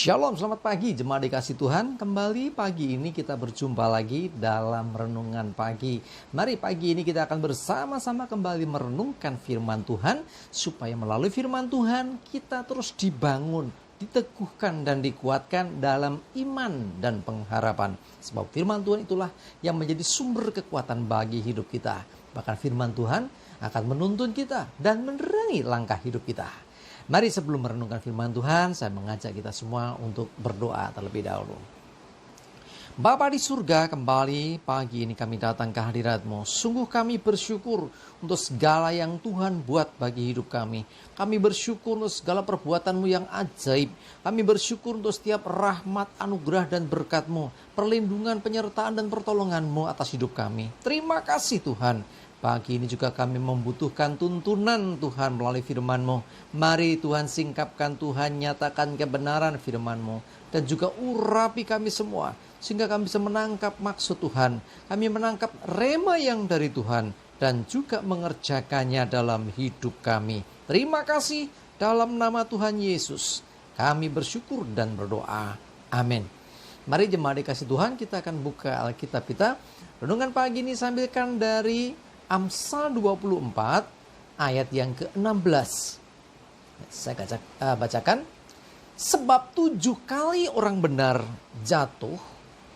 Shalom, selamat pagi jemaat dikasih Tuhan. Kembali pagi ini kita berjumpa lagi dalam renungan pagi. Mari pagi ini kita akan bersama-sama kembali merenungkan firman Tuhan, supaya melalui firman Tuhan kita terus dibangun, diteguhkan dan dikuatkan dalam iman dan pengharapan. Sebab firman Tuhan itulah yang menjadi sumber kekuatan bagi hidup kita. Bahkan firman Tuhan akan menuntun kita dan menerangi langkah hidup kita. Mari sebelum merenungkan firman Tuhan, saya mengajak kita semua untuk berdoa terlebih dahulu. Bapa di surga, kembali pagi ini kami datang ke hadirat-Mu. Sungguh kami bersyukur untuk segala yang Tuhan buat bagi hidup kami. Kami bersyukur untuk segala perbuatan-Mu yang ajaib. Kami bersyukur untuk setiap rahmat, anugerah dan berkat-Mu, perlindungan, penyertaan dan pertolongan-Mu atas hidup kami. Terima kasih Tuhan. Pagi ini juga kami membutuhkan tuntunan Tuhan melalui firman-Mu. Mari Tuhan singkapkan, Tuhan nyatakan kebenaran firman-Mu. Dan juga urapi kami semua, sehingga kami bisa menangkap maksud Tuhan. Kami menangkap rema yang dari Tuhan, dan juga mengerjakannya dalam hidup kami. Terima kasih dalam nama Tuhan Yesus. Kami bersyukur dan berdoa. Amin. Mari jemaat dikasih Tuhan, kita akan buka Alkitab kita. Renungan pagi ini sambilkan dari Amsal 24 ayat yang ke-16. Saya bacakan. Sebab 7 kali orang benar jatuh,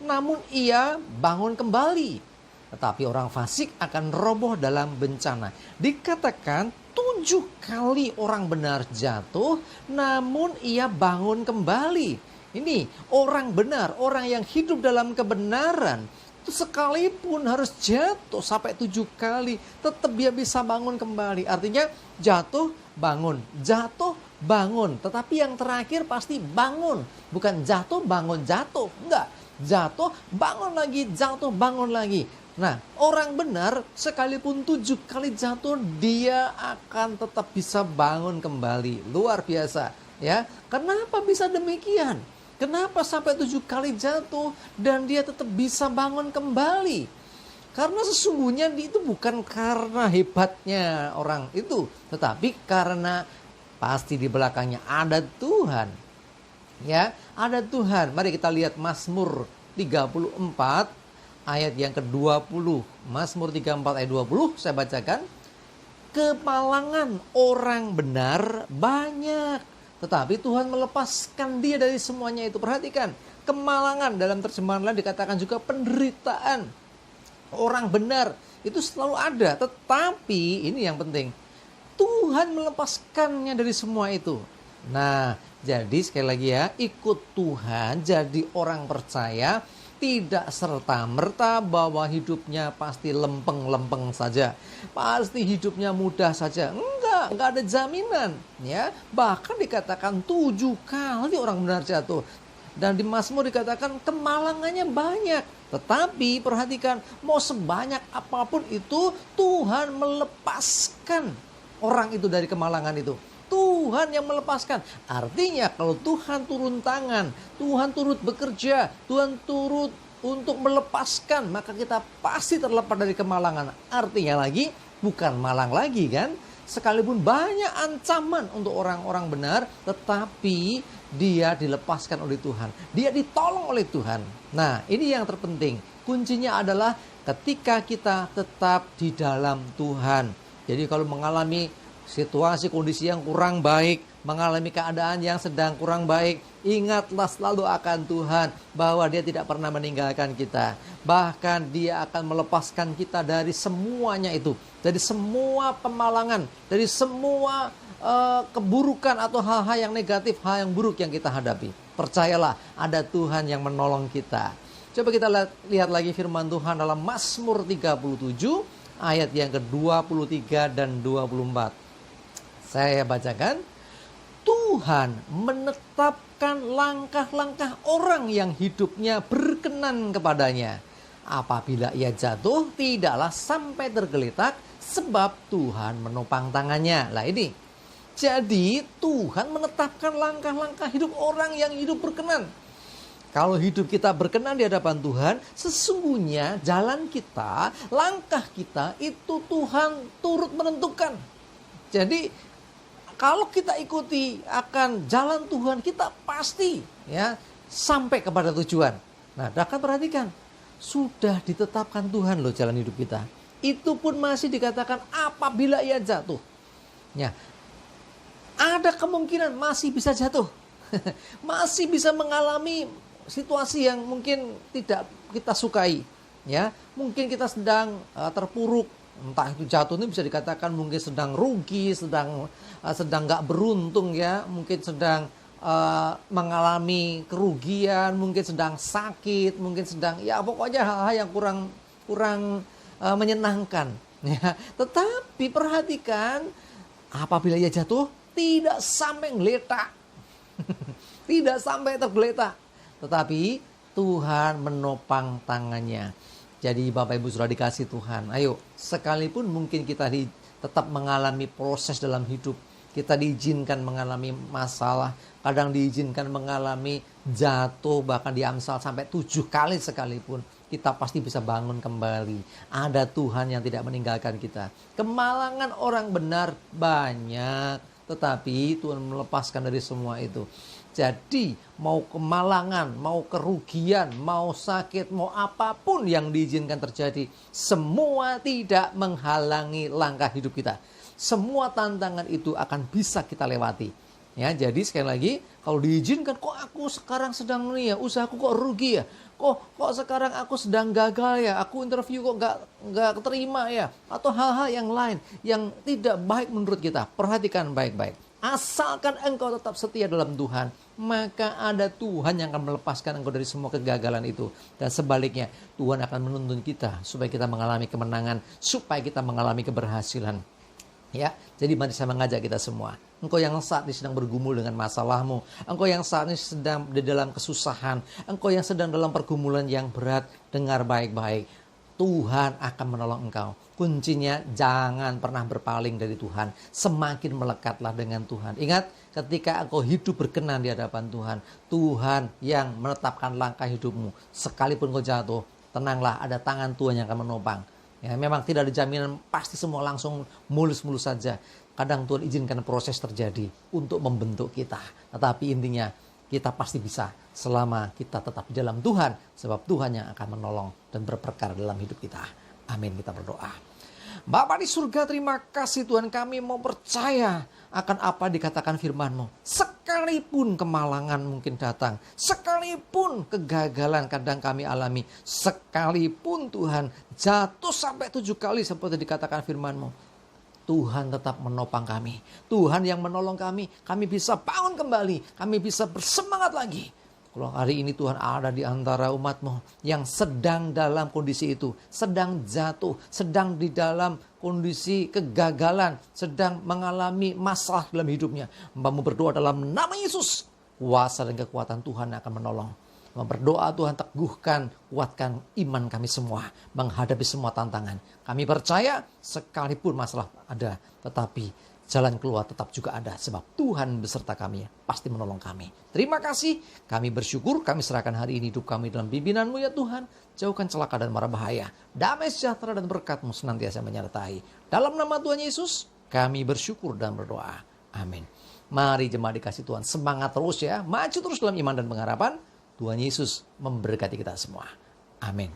namun ia bangun kembali. Tetapi orang fasik akan roboh dalam bencana. Dikatakan 7 kali orang benar jatuh, namun ia bangun kembali. Ini orang benar, orang yang hidup dalam kebenaran, itu sekalipun harus jatuh sampai 7 kali, tetap dia bisa bangun kembali. Artinya jatuh, bangun, jatuh, bangun. Tetapi yang terakhir pasti bangun. Bukan jatuh, bangun, jatuh. Enggak, jatuh, bangun lagi, jatuh, bangun lagi. Nah, orang benar sekalipun 7 kali jatuh, dia akan tetap bisa bangun kembali. Luar biasa, ya. Kenapa bisa demikian? Kenapa sampai 7 kali jatuh dan dia tetap bisa bangun kembali? Karena sesungguhnya itu bukan karena hebatnya orang itu, tetapi karena pasti di belakangnya ada Tuhan. Ya, ada Tuhan. Mari kita lihat Mazmur 34 ayat yang ke-20. Mazmur 34 ayat 20 saya bacakan. Kemalangan orang benar banyak, tetapi Tuhan melepaskan dia dari semuanya itu. Perhatikan, kemalangan dalam terjemahan lain dikatakan juga penderitaan. Orang benar itu selalu ada, tetapi ini yang penting, Tuhan melepaskannya dari semua itu. Nah, jadi sekali lagi ya, ikut Tuhan, jadi orang percaya, tidak serta-merta bahwa hidupnya pasti lempeng-lempeng saja. Pasti hidupnya mudah saja. Enggak ada jaminan. Ya, bahkan dikatakan 7 kali orang benar jatuh. Dan di Mazmur dikatakan kemalangannya banyak. Tetapi perhatikan, mau sebanyak apapun itu, Tuhan melepaskan orang itu dari kemalangan itu. Tuhan yang melepaskan. Artinya kalau Tuhan turun tangan, Tuhan turut bekerja, Tuhan turut untuk melepaskan, maka kita pasti terlepas dari kemalangan. Artinya lagi, bukan malang lagi kan? Sekalipun banyak ancaman untuk orang-orang benar, tetapi dia dilepaskan oleh Tuhan. Dia ditolong oleh Tuhan. Nah, ini yang terpenting. Kuncinya adalah ketika kita tetap di dalam Tuhan. Jadi kalau mengalami situasi kondisi yang kurang baik, mengalami keadaan yang sedang kurang baik, ingatlah selalu akan Tuhan, bahwa dia tidak pernah meninggalkan kita. Bahkan dia akan melepaskan kita dari semuanya itu, dari semua pemalangan, dari semua keburukan atau hal-hal yang negatif, hal yang buruk yang kita hadapi. Percayalah, ada Tuhan yang menolong kita. Coba kita lihat lagi firman Tuhan dalam Mazmur 37 ayat yang ke-23 dan 24. Saya bacakan. Tuhan menetapkan langkah-langkah orang yang hidupnya berkenan kepadanya. Apabila ia jatuh, tidaklah sampai tergeletak, sebab Tuhan menopang tangannya. Lah ini. Jadi Tuhan menetapkan langkah-langkah hidup orang yang hidup berkenan. Kalau hidup kita berkenan di hadapan Tuhan, sesungguhnya jalan kita, langkah kita itu Tuhan turut menentukan. Jadi Kalau kita ikuti akan jalan Tuhan, kita pasti ya sampai kepada tujuan. Nah, akan perhatikan, sudah ditetapkan Tuhan loh jalan hidup kita. Itu pun masih dikatakan apabila ia jatuh. Ya, ada kemungkinan masih bisa jatuh. Masih bisa mengalami situasi yang mungkin tidak kita sukai. Ya, mungkin kita sedang terpuruk. Entah itu jatuh ini bisa dikatakan mungkin sedang rugi, sedang nggak beruntung ya, mungkin sedang mengalami kerugian, mungkin sedang sakit, mungkin sedang ya pokoknya hal-hal yang kurang menyenangkan. Ya, tetapi perhatikan apabila ia jatuh tidak sampai ngeletak, tidak sampai tergeletak, tetapi Tuhan menopang tangannya. Jadi Bapak Ibu sudah dikasih Tuhan, ayo sekalipun mungkin kita tetap mengalami proses dalam hidup, kita diizinkan mengalami masalah, kadang diizinkan mengalami jatuh, bahkan di Amsal sampai 7 kali sekalipun, kita pasti bisa bangun kembali. Ada Tuhan yang tidak meninggalkan kita. Kemalangan orang benar banyak, tetapi Tuhan melepaskan dari semua itu. Jadi mau kemalangan, mau kerugian, mau sakit, mau apapun yang diizinkan terjadi, semua tidak menghalangi langkah hidup kita. Semua tantangan itu akan bisa kita lewati. Ya, jadi sekali lagi, kalau diizinkan, kok aku sekarang sedang nih ya, usahaku kok rugi ya, kok sekarang aku sedang gagal ya, aku interview kok nggak keterima ya, atau hal-hal yang lain yang tidak baik menurut kita. Perhatikan baik-baik. Asalkan engkau tetap setia dalam Tuhan, maka ada Tuhan yang akan melepaskan engkau dari semua kegagalan itu. Dan sebaliknya, Tuhan akan menuntun kita supaya kita mengalami kemenangan, supaya kita mengalami keberhasilan. Ya, jadi mari saya mengajak kita semua. Engkau yang saat ini sedang bergumul dengan masalahmu, engkau yang saat ini sedang di dalam kesusahan, engkau yang sedang dalam pergumulan yang berat, dengar baik-baik. Tuhan akan menolong engkau. Kuncinya jangan pernah berpaling dari Tuhan. Semakin melekatlah dengan Tuhan. Ingat, ketika engkau hidup berkenan di hadapan Tuhan, Tuhan yang menetapkan langkah hidupmu. Sekalipun kau jatuh, tenanglah, ada tangan Tuhan yang akan menopang. Ya, memang tidak ada jaminan pasti semua langsung mulus-mulus saja. Kadang Tuhan izinkan proses terjadi untuk membentuk kita. Tetapi intinya kita pasti bisa selama kita tetap di dalam Tuhan. Sebab Tuhan yang akan menolong dan berperkara dalam hidup kita. Amin, kita berdoa. Bapa di surga, terima kasih Tuhan, kami mau percaya akan apa dikatakan firman-Mu. Sekalipun kemalangan mungkin datang, sekalipun kegagalan kadang kami alami, sekalipun Tuhan jatuh sampai 7 kali seperti dikatakan firman-Mu, Tuhan tetap menopang kami. Tuhan yang menolong kami bisa bangun kembali, kami bisa bersemangat lagi. Kalau hari ini Tuhan ada di antara umat-Mu yang sedang dalam kondisi itu, sedang jatuh, sedang di dalam kondisi kegagalan, sedang mengalami masalah dalam hidupnya, Hamba-Mu berdoa dalam nama Yesus, kuasa dan kekuatan Tuhan akan menolong. Berdoa Tuhan, teguhkan, kuatkan iman kami semua menghadapi semua tantangan. Kami percaya sekalipun masalah ada, tetapi jalan keluar tetap juga ada. Sebab Tuhan beserta kami, pasti menolong kami. Terima kasih, kami bersyukur, kami serahkan hari ini hidup kami dalam bimbingan-Mu ya Tuhan. Jauhkan celaka dan mara bahaya. Damai sejahtera dan berkat-Mu senantiasa menyertai. Dalam nama Tuhan Yesus, kami bersyukur dan berdoa. Amin. Mari jemaat dikasih Tuhan, semangat terus ya. Maju terus dalam iman dan pengharapan. Tuhan Yesus memberkati kita semua. Amin.